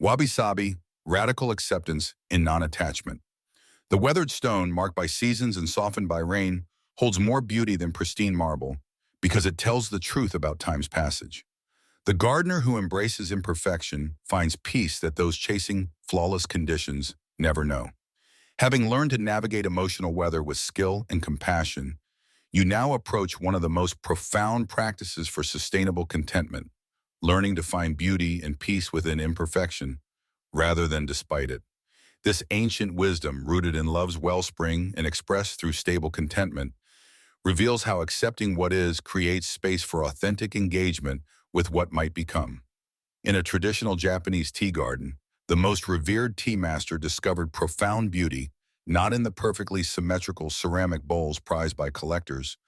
Wabi-Sabi, radical acceptance in non-attachment. The weathered stone, marked by seasons and softened by rain, holds more beauty than pristine marble because it tells the truth about time's passage. The gardener who embraces imperfection finds peace that those chasing flawless conditions never know. Having learned to navigate emotional weather with skill and compassion, you now approach one of the most profound practices for sustainable contentment, learning to find beauty and peace within imperfection rather than despite it. This ancient wisdom, rooted in love's wellspring and expressed through stable contentment, reveals how accepting what is creates space for authentic engagement with what might become. In a traditional Japanese tea garden, the most revered tea master discovered profound beauty not in the perfectly symmetrical ceramic bowls prized by collectors,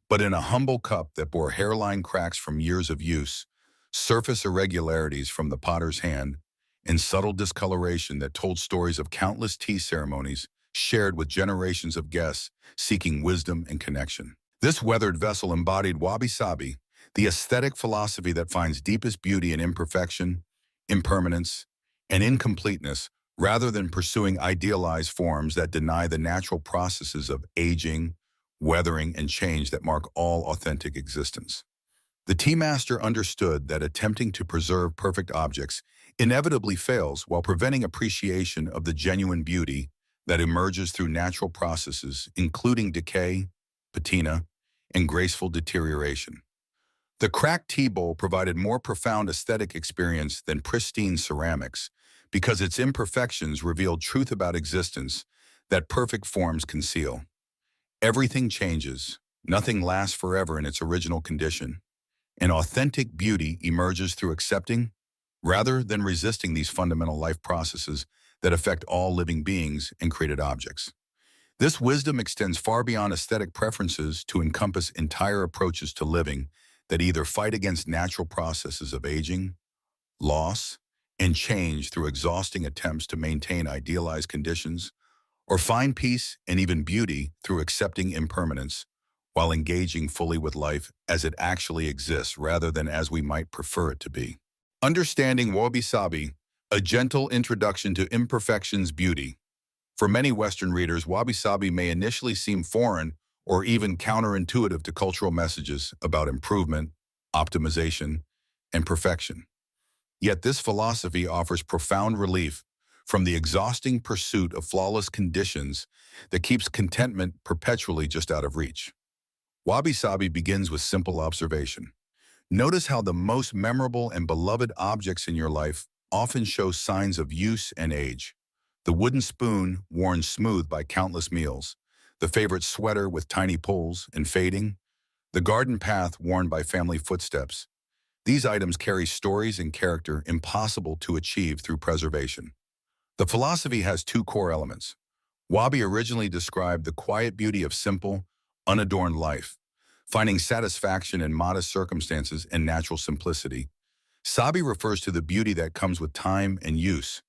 but in a humble cup that bore hairline cracks from years of use, surface irregularities from the potter's hand, and subtle discoloration that told stories of countless tea ceremonies shared with generations of guests seeking wisdom and connection. This weathered vessel embodied wabi-sabi, the aesthetic philosophy that finds deepest beauty in imperfection, impermanence, and incompleteness, rather than pursuing idealized forms that deny the natural processes of aging, weathering, and change that mark all authentic existence. The tea master understood that attempting to preserve perfect objects inevitably fails while preventing appreciation of the genuine beauty that emerges through natural processes, including decay, patina, and graceful deterioration. The cracked tea bowl provided more profound aesthetic experience than pristine ceramics because its imperfections revealed truth about existence that perfect forms conceal. Everything changes, nothing lasts forever in its original condition, and authentic beauty emerges through accepting, rather than resisting, these fundamental life processes that affect all living beings and created objects. This wisdom extends far beyond aesthetic preferences to encompass entire approaches to living that either fight against natural processes of aging, loss, and change through exhausting attempts to maintain idealized conditions, or find peace and even beauty through accepting impermanence while engaging fully with life as it actually exists rather than as we might prefer it to be. Understanding Wabi-Sabi, a gentle introduction to imperfection's beauty. For many Western readers, Wabi-Sabi may initially seem foreign or even counterintuitive to cultural messages about improvement, optimization, and perfection. Yet this philosophy offers profound relief from the exhausting pursuit of flawless conditions that keeps contentment perpetually just out of reach. Wabi-Sabi begins with simple observation. Notice how the most memorable and beloved objects in your life often show signs of use and age. The wooden spoon worn smooth by countless meals, the favorite sweater with tiny pulls and fading, the garden path worn by family footsteps. These items carry stories and character impossible to achieve through preservation. The philosophy has two core elements. Wabi originally described the quiet beauty of simple, unadorned life, finding satisfaction in modest circumstances and natural simplicity. Sabi refers to the beauty that comes with time and use,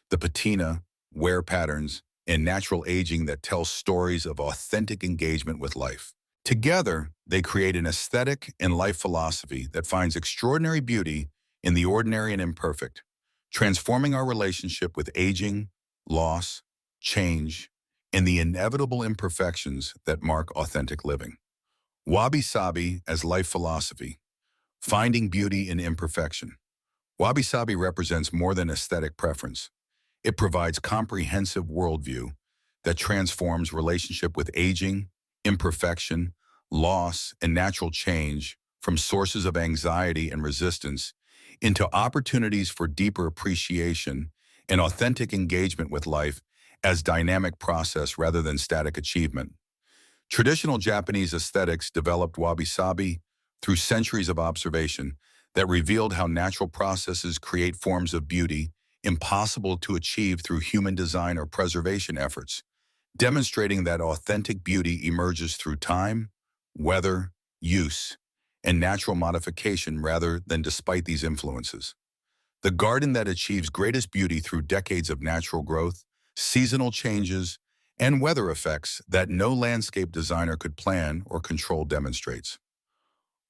the patina, wear patterns, and natural aging that tells stories of authentic engagement with life. Together, they create an aesthetic and life philosophy that finds extraordinary beauty in the ordinary and imperfect, transforming our relationship with aging, loss, change, and the inevitable imperfections that mark authentic living. Wabi-Sabi as life philosophy, finding beauty in imperfection. Wabi-Sabi represents more than aesthetic preference. It provides comprehensive worldview that transforms relationship with aging, imperfection, loss, and natural change from sources of anxiety and resistance into opportunities for deeper appreciation and authentic engagement with life as dynamic process rather than static achievement. Traditional Japanese aesthetics developed wabi-sabi through centuries of observation that revealed how natural processes create forms of beauty impossible to achieve through human design or preservation efforts, demonstrating that authentic beauty emerges through time, weather, use, and natural modification rather than despite these influences. The garden that achieves greatest beauty through decades of natural growth, seasonal changes, and weather effects that no landscape designer could plan or control demonstrates.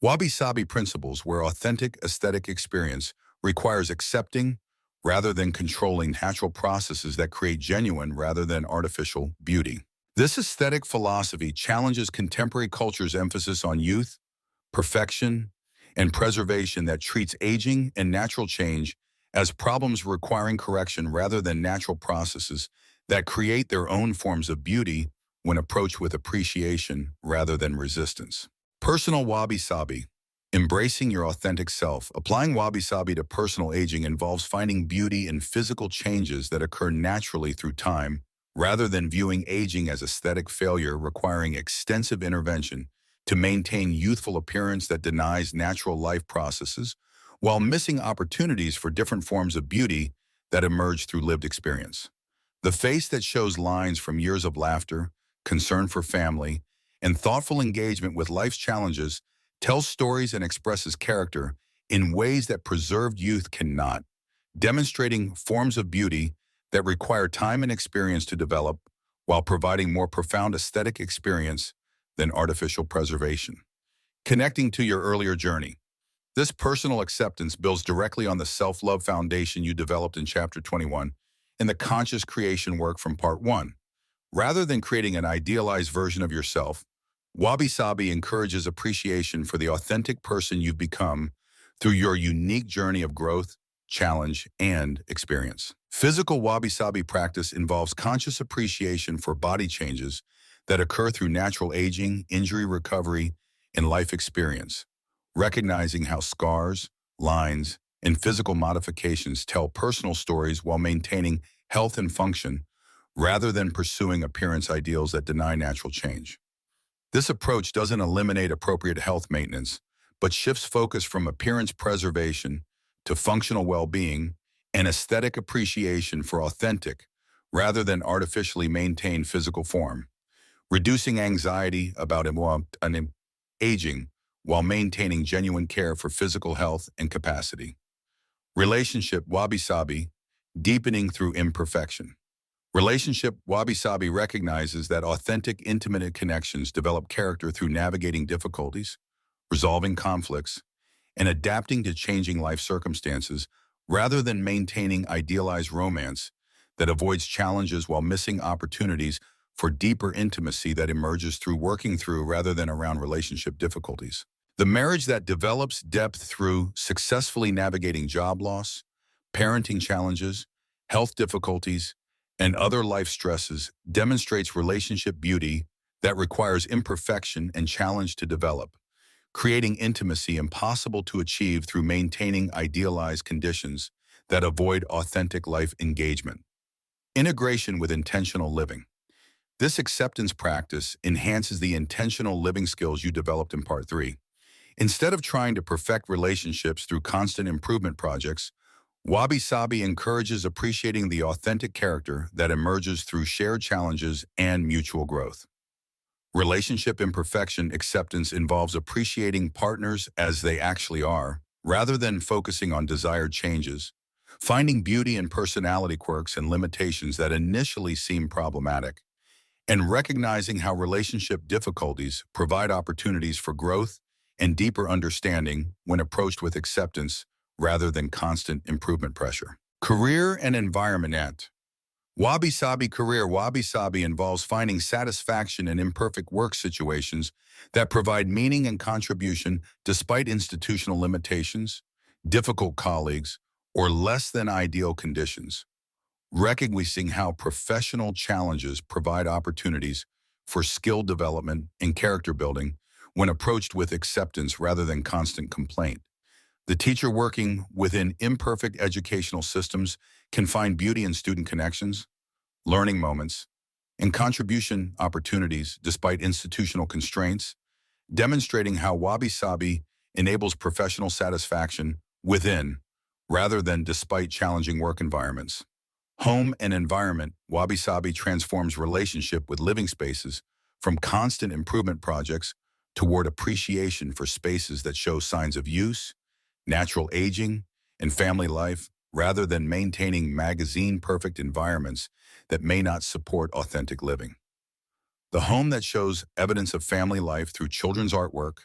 Wabi-Sabi principles, where authentic aesthetic experience requires accepting, rather than controlling natural processes that create genuine rather than artificial beauty. This aesthetic philosophy challenges contemporary culture's emphasis on youth, perfection, and preservation that treats aging and natural change as problems requiring correction rather than natural processes that create their own forms of beauty when approached with appreciation rather than resistance. Personal Wabi-Sabi. Embracing your authentic self. Applying Wabi-Sabi to personal aging involves finding beauty in physical changes that occur naturally through time, rather than viewing aging as aesthetic failure requiring extensive intervention to maintain youthful appearance that denies natural life processes, while missing opportunities for different forms of beauty that emerge through lived experience. The face that shows lines from years of laughter, concern for family, and thoughtful engagement with life's challenges tells stories and expresses character in ways that preserved youth cannot, demonstrating forms of beauty that require time and experience to develop while providing more profound aesthetic experience than artificial preservation. Connecting to your earlier journey. This personal acceptance builds directly on the self-love foundation you developed in Chapter 21 in the conscious creation work from Part 1. Rather than creating an idealized version of yourself, Wabi-Sabi encourages appreciation for the authentic person you've become through your unique journey of growth, challenge, and experience. Physical Wabi-Sabi practice involves conscious appreciation for body changes that occur through natural aging, injury recovery, and life experience, recognizing how scars, lines, and physical modifications tell personal stories while maintaining health and function, rather than pursuing appearance ideals that deny natural change. This approach doesn't eliminate appropriate health maintenance, but shifts focus from appearance preservation to functional well-being and aesthetic appreciation for authentic, rather than artificially maintained physical form, reducing anxiety about aging while maintaining genuine care for physical health and capacity. Relationship Wabi-Sabi, deepening through imperfection. Relationship Wabi-Sabi recognizes that authentic, intimate connections develop character through navigating difficulties, resolving conflicts, and adapting to changing life circumstances rather than maintaining idealized romance that avoids challenges while missing opportunities for deeper intimacy that emerges through working through rather than around relationship difficulties. The marriage that develops depth through successfully navigating job loss, parenting challenges, health difficulties, and other life stresses demonstrates relationship beauty that requires imperfection and challenge to develop, creating intimacy impossible to achieve through maintaining idealized conditions that avoid authentic life engagement. Integration with intentional living. This acceptance practice enhances the intentional living skills you developed in Part 3. Instead of trying to perfect relationships through constant improvement projects, Wabi-Sabi encourages appreciating the authentic character that emerges through shared challenges and mutual growth. Relationship imperfection acceptance involves appreciating partners as they actually are, rather than focusing on desired changes, finding beauty in personality quirks and limitations that initially seem problematic, and recognizing how relationship difficulties provide opportunities for growth and deeper understanding when approached with acceptance rather than constant improvement pressure. Career and environment. Wabi-Sabi career Wabi-Sabi involves finding satisfaction in imperfect work situations that provide meaning and contribution despite institutional limitations, difficult colleagues, or less than ideal conditions. Recognizing how professional challenges provide opportunities for skill development and character building when approached with acceptance rather than constant complaint. The teacher working within imperfect educational systems can find beauty in student connections, learning moments, and contribution opportunities despite institutional constraints, demonstrating how Wabi-Sabi enables professional satisfaction within rather than despite challenging work environments. Home and environment. Wabi-Sabi transforms relationship with living spaces from constant improvement projects toward appreciation for spaces that show signs of use, natural aging, and family life, rather than maintaining magazine-perfect environments that may not support authentic living. The home that shows evidence of family life through children's artwork,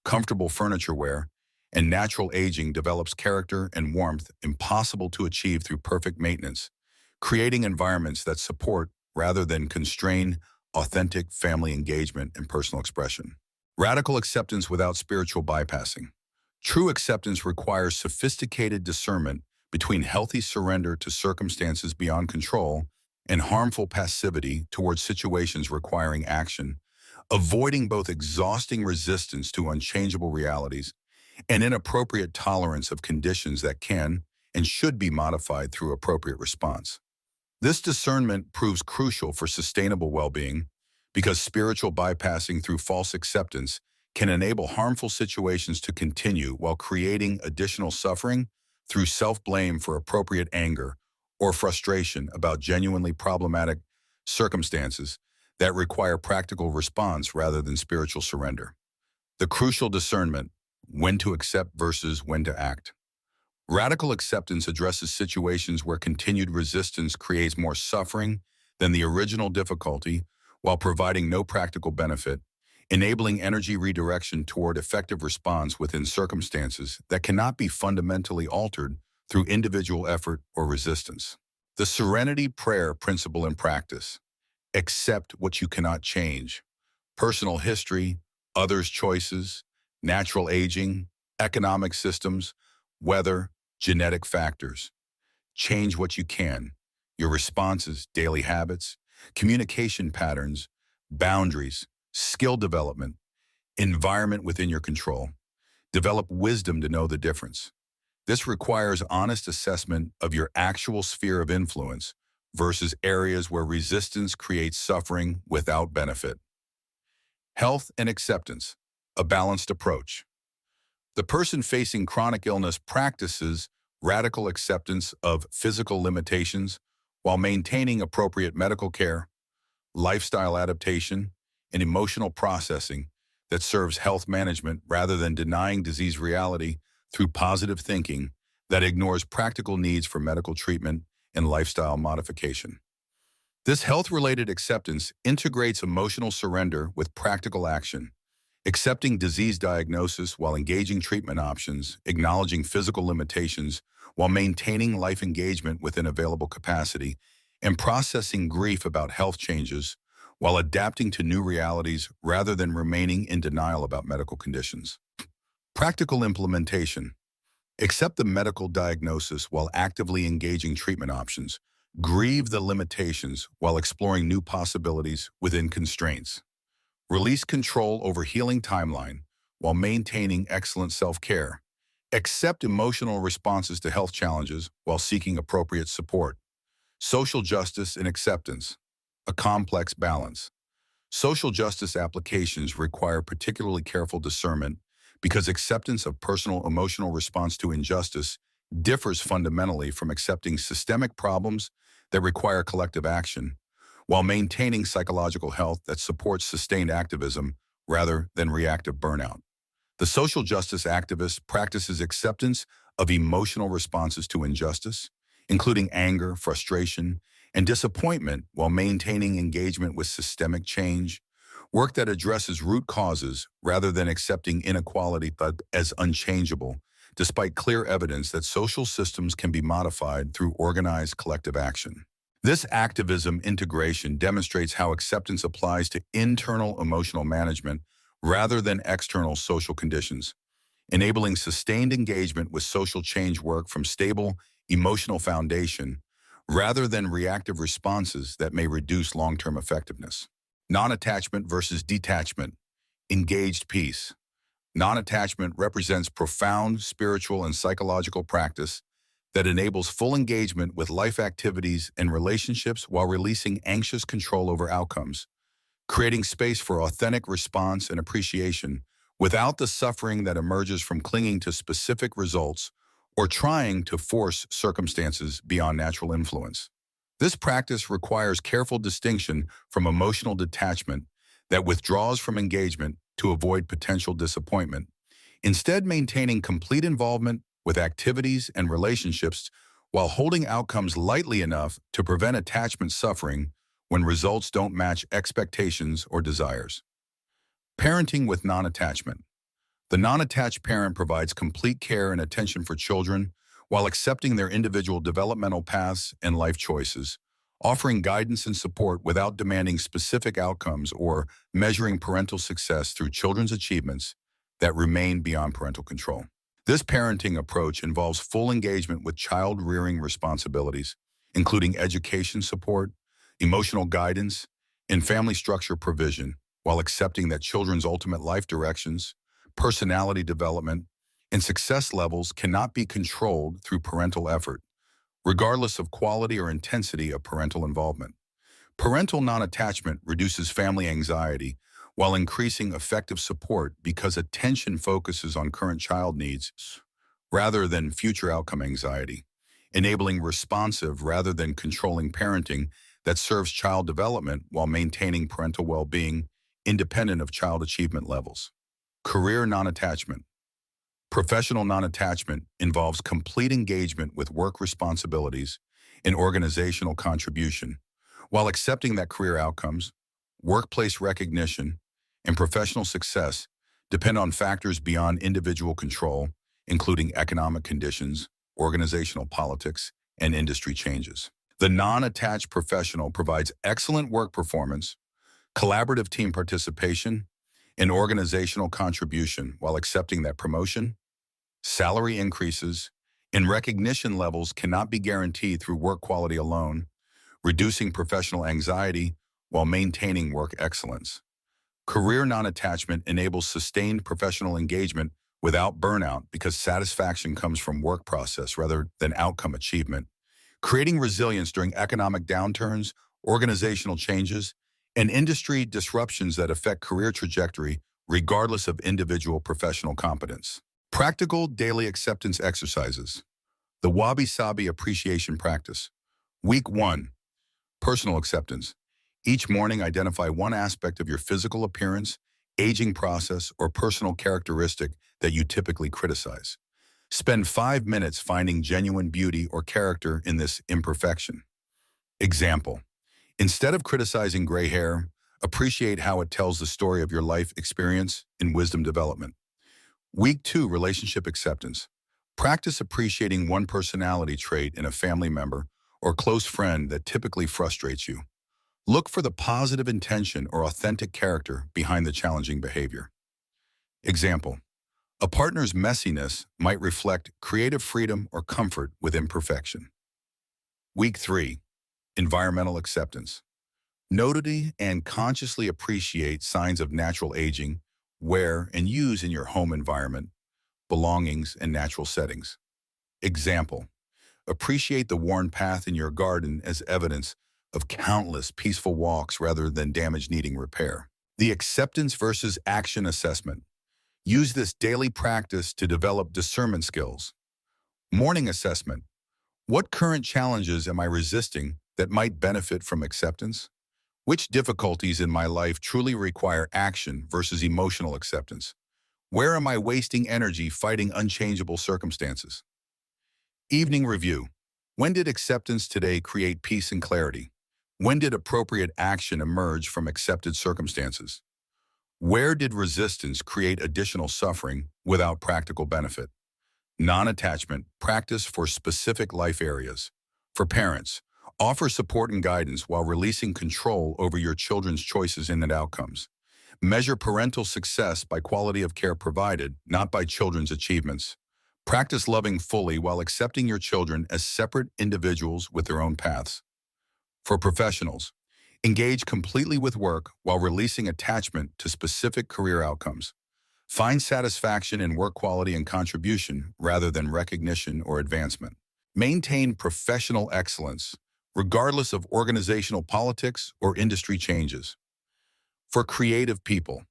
comfortable furniture wear, and natural aging develops character and warmth impossible to achieve through perfect maintenance, creating environments that support rather than constrain authentic family engagement and personal expression. Radical acceptance without spiritual bypassing. True acceptance requires sophisticated discernment between healthy surrender to circumstances beyond control and harmful passivity towards situations requiring action, avoiding both exhausting resistance to unchangeable realities and inappropriate tolerance of conditions that can and should be modified through appropriate response. This discernment proves crucial for sustainable well-being because spiritual bypassing through false acceptance can enable harmful situations to continue while creating additional suffering through self-blame for appropriate anger or frustration about genuinely problematic circumstances that require practical response rather than spiritual surrender. The crucial discernment, when to accept versus when to act. Radical acceptance addresses situations where continued resistance creates more suffering than the original difficulty while providing no practical benefit, enabling energy redirection toward effective response within circumstances that cannot be fundamentally altered through individual effort or resistance. The Serenity Prayer Principle in Practice. Accept what you cannot change. Personal history, others' choices, natural aging, economic systems, weather, genetic factors. Change what you can. Your responses, daily habits, communication patterns, boundaries, skill development, environment within your control. Develop wisdom to know the difference. This requires honest assessment of your actual sphere of influence versus areas where resistance creates suffering without benefit. Health and acceptance, a balanced approach. The person facing chronic illness practices radical acceptance of physical limitations while maintaining appropriate medical care, lifestyle adaptation, and emotional processing that serves health management rather than denying disease reality through positive thinking that ignores practical needs for medical treatment and lifestyle modification. This health-related acceptance integrates emotional surrender with practical action, accepting disease diagnosis while engaging treatment options, acknowledging physical limitations while maintaining life engagement within available capacity, and processing grief about health changes while adapting to new realities rather than remaining in denial about medical conditions. Practical implementation. Accept the medical diagnosis while actively engaging treatment options. Grieve the limitations while exploring new possibilities within constraints. Release control over healing timeline while maintaining excellent self-care. Accept emotional responses to health challenges while seeking appropriate support. Social justice and acceptance, a complex balance. Social justice applications require particularly careful discernment because acceptance of personal emotional response to injustice differs fundamentally from accepting systemic problems that require collective action, while maintaining psychological health that supports sustained activism rather than reactive burnout. The social justice activist practices acceptance of emotional responses to injustice, including anger, frustration, and disappointment while maintaining engagement with systemic change, work that addresses root causes rather than accepting inequality but as unchangeable, despite clear evidence that social systems can be modified through organized collective action. This activism integration demonstrates how acceptance applies to internal emotional management rather than external social conditions, enabling sustained engagement with social change work from stable emotional foundation rather than reactive responses that may reduce long-term effectiveness. Non-attachment versus detachment, engaged peace. Non-attachment represents profound spiritual and psychological practice that enables full engagement with life activities and relationships while releasing anxious control over outcomes, creating space for authentic response and appreciation without the suffering that emerges from clinging to specific results or trying to force circumstances beyond natural influence. This practice requires careful distinction from emotional detachment that withdraws from engagement to avoid potential disappointment, instead maintaining complete involvement with activities and relationships while holding outcomes lightly enough to prevent attachment suffering when results don't match expectations or desires. Parenting with non-attachment. The non-attached parent provides complete care and attention for children while accepting their individual developmental paths and life choices, offering guidance and support without demanding specific outcomes or measuring parental success through children's achievements that remain beyond parental control. This parenting approach involves full engagement with child-rearing responsibilities, including education support, emotional guidance, and family structure provision, while accepting that children's ultimate life directions, personality development, and success levels cannot be controlled through parental effort, regardless of quality or intensity of parental involvement. Parental non-attachment reduces family anxiety while increasing effective support because attention focuses on current child needs rather than future outcome anxiety, enabling responsive rather than controlling parenting that serves child development while maintaining parental well-being independent of child achievement levels. Career non-attachment. Professional non-attachment involves complete engagement with work responsibilities and organizational contribution, while accepting that career outcomes, workplace recognition, and professional success depend on factors beyond individual control, including economic conditions, organizational politics, and industry changes. The non-attached professional provides excellent work performance, collaborative team participation, and organizational contribution while accepting that promotion, salary increases, and recognition levels cannot be guaranteed through work quality alone, reducing professional anxiety while maintaining work excellence. Career non-attachment enables sustained professional engagement without burnout because satisfaction comes from work process rather than outcome achievement, creating resilience during economic downturns, organizational changes, and industry disruptions that affect career trajectory regardless of individual professional competence. Practical daily acceptance exercises. The Wabi-Sabi appreciation practice. Week 1. Personal acceptance. Each morning, identify one aspect of your physical appearance, aging process, or personal characteristic that you typically criticize. Spend 5 minutes finding genuine beauty or character in this imperfection. Example. Instead of criticizing gray hair, appreciate how it tells the story of your life experience and wisdom development. Week 2, relationship acceptance. Practice appreciating one personality trait in a family member or close friend that typically frustrates you. Look for the positive intention or authentic character behind the challenging behavior. Example. A partner's messiness might reflect creative freedom or comfort with imperfection. Week 3, environmental acceptance. Notably and consciously appreciate signs of natural aging, wear, and use in your home environment, belongings, and natural settings. Example. Appreciate the worn path in your garden as evidence of countless peaceful walks rather than damage needing repair. The acceptance versus action assessment. Use this daily practice to develop discernment skills. Morning assessment. What current challenges am I resisting that might benefit from acceptance? Which difficulties in my life truly require action versus emotional acceptance? Where am I wasting energy fighting unchangeable circumstances? Evening review. When did acceptance today create peace and clarity? When did appropriate action emerge from accepted circumstances? Where did resistance create additional suffering without practical benefit? Non-attachment, practice for specific life areas. For parents, offer support and guidance while releasing control over your children's choices and outcomes. Measure parental success by quality of care provided, not by children's achievements. Practice loving fully while accepting your children as separate individuals with their own paths. For professionals, engage completely with work while releasing attachment to specific career outcomes. Find satisfaction in work quality and contribution rather than recognition or advancement. Maintain professional excellence, regardless of organizational politics or industry changes. For creative people,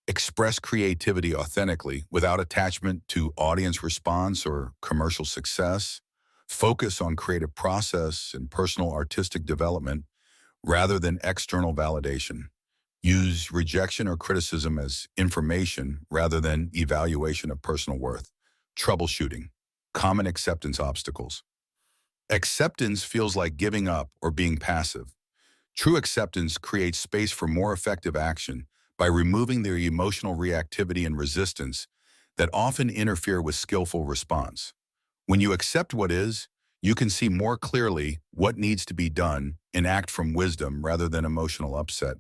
express creativity authentically without attachment to audience response or commercial success. Focus on creative process and personal artistic development rather than external validation. Use rejection or criticism as information rather than evaluation of personal worth. Troubleshooting. Common acceptance obstacles. Acceptance feels like giving up or being passive. True acceptance creates space for more effective action by removing the emotional reactivity and resistance that often interfere with skillful response. When you accept what is, you can see more clearly what needs to be done and act from wisdom rather than emotional upset.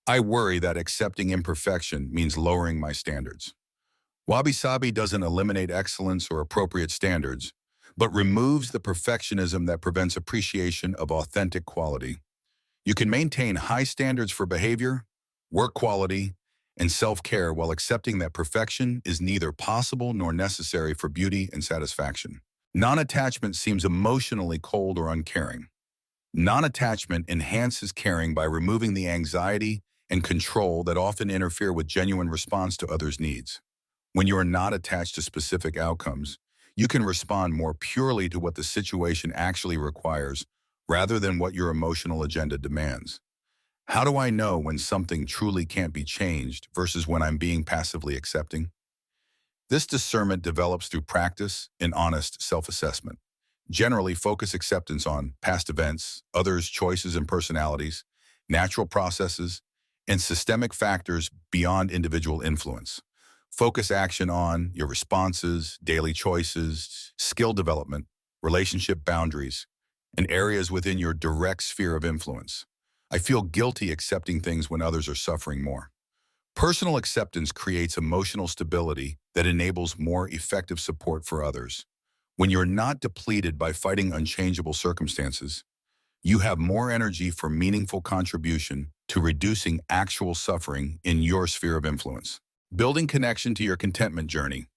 I worry that accepting imperfection means lowering my standards. Wabi-Sabi doesn't eliminate excellence or appropriate standards, but removes the perfectionism that prevents appreciation of authentic quality. You can maintain high standards for behavior, work quality, and self-care while accepting that perfection is neither possible nor necessary for beauty and satisfaction. Non-attachment seems emotionally cold or uncaring. Non-attachment enhances caring by removing the anxiety and control that often interfere with genuine response to others' needs. When you are not attached to specific outcomes, you can respond more purely to what the situation actually requires rather than what your emotional agenda demands. How do I know when something truly can't be changed versus when I'm being passively accepting? This discernment develops through practice and honest self-assessment. Generally, focus acceptance on past events, others' choices and personalities, natural processes, and systemic factors beyond individual influence. Focus action on your responses, daily choices, skill development, relationship boundaries, and areas within your direct sphere of influence. I feel guilty accepting things when others are suffering more. Personal acceptance creates emotional stability that enables more effective support for others. When you're not depleted by fighting unchangeable circumstances, you have more energy for meaningful contribution to reducing actual suffering in your sphere of influence. Building connection to your contentment journey.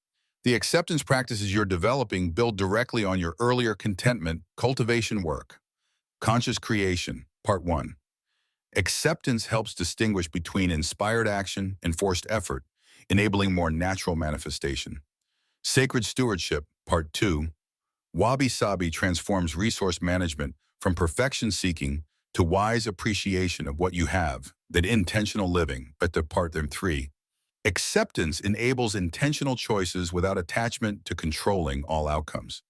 The acceptance practices you're developing build directly on your earlier contentment cultivation work. Conscious creation, part 1. Acceptance helps distinguish between inspired action and forced effort, enabling more natural manifestation. Sacred stewardship, part 2. Wabi-Sabi transforms resource management from perfection-seeking to wise appreciation of what you have, that intentional living, but to part 3. Acceptance enables intentional choices without attachment to controlling all outcomes.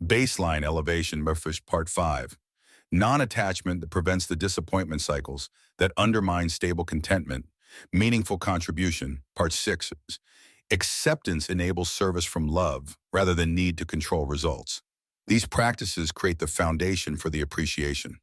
Baseline elevation, part 5. Non-attachment that prevents the disappointment cycles that undermine stable contentment. Meaningful contribution, part 6. Acceptance enables service from love rather than need to control results. These practices create the foundation for the appreciation.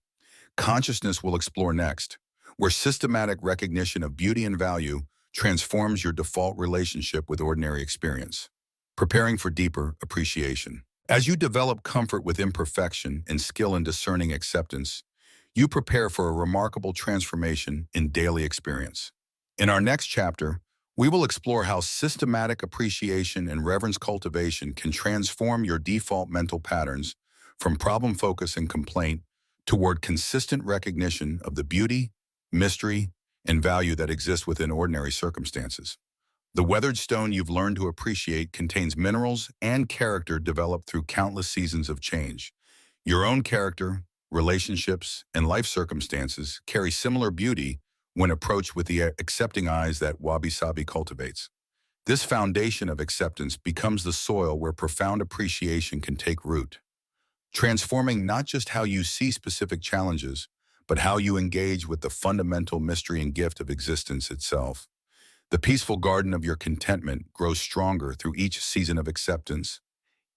Consciousness will explore next, where systematic recognition of beauty and value transforms your default relationship with ordinary experience, preparing for deeper appreciation. As you develop comfort with imperfection and skill in discerning acceptance, you prepare for a remarkable transformation in daily experience. In our next chapter, we will explore how systematic appreciation and reverence cultivation can transform your default mental patterns from problem focus and complaint toward consistent recognition of the beauty, mystery, and value that exists within ordinary circumstances. The weathered stone you've learned to appreciate contains minerals and character developed through countless seasons of change. Your own character, relationships, and life circumstances carry similar beauty when approached with the accepting eyes that Wabi-Sabi cultivates. This foundation of acceptance becomes the soil where profound appreciation can take root, transforming not just how you see specific challenges, but how you engage with the fundamental mystery and gift of existence itself. The peaceful garden of your contentment grows stronger through each season of acceptance,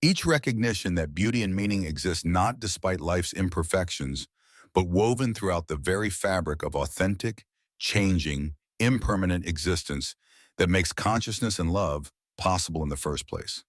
each recognition that beauty and meaning exist not despite life's imperfections, but woven throughout the very fabric of authentic, changing, impermanent existence that makes consciousness and love possible in the first place.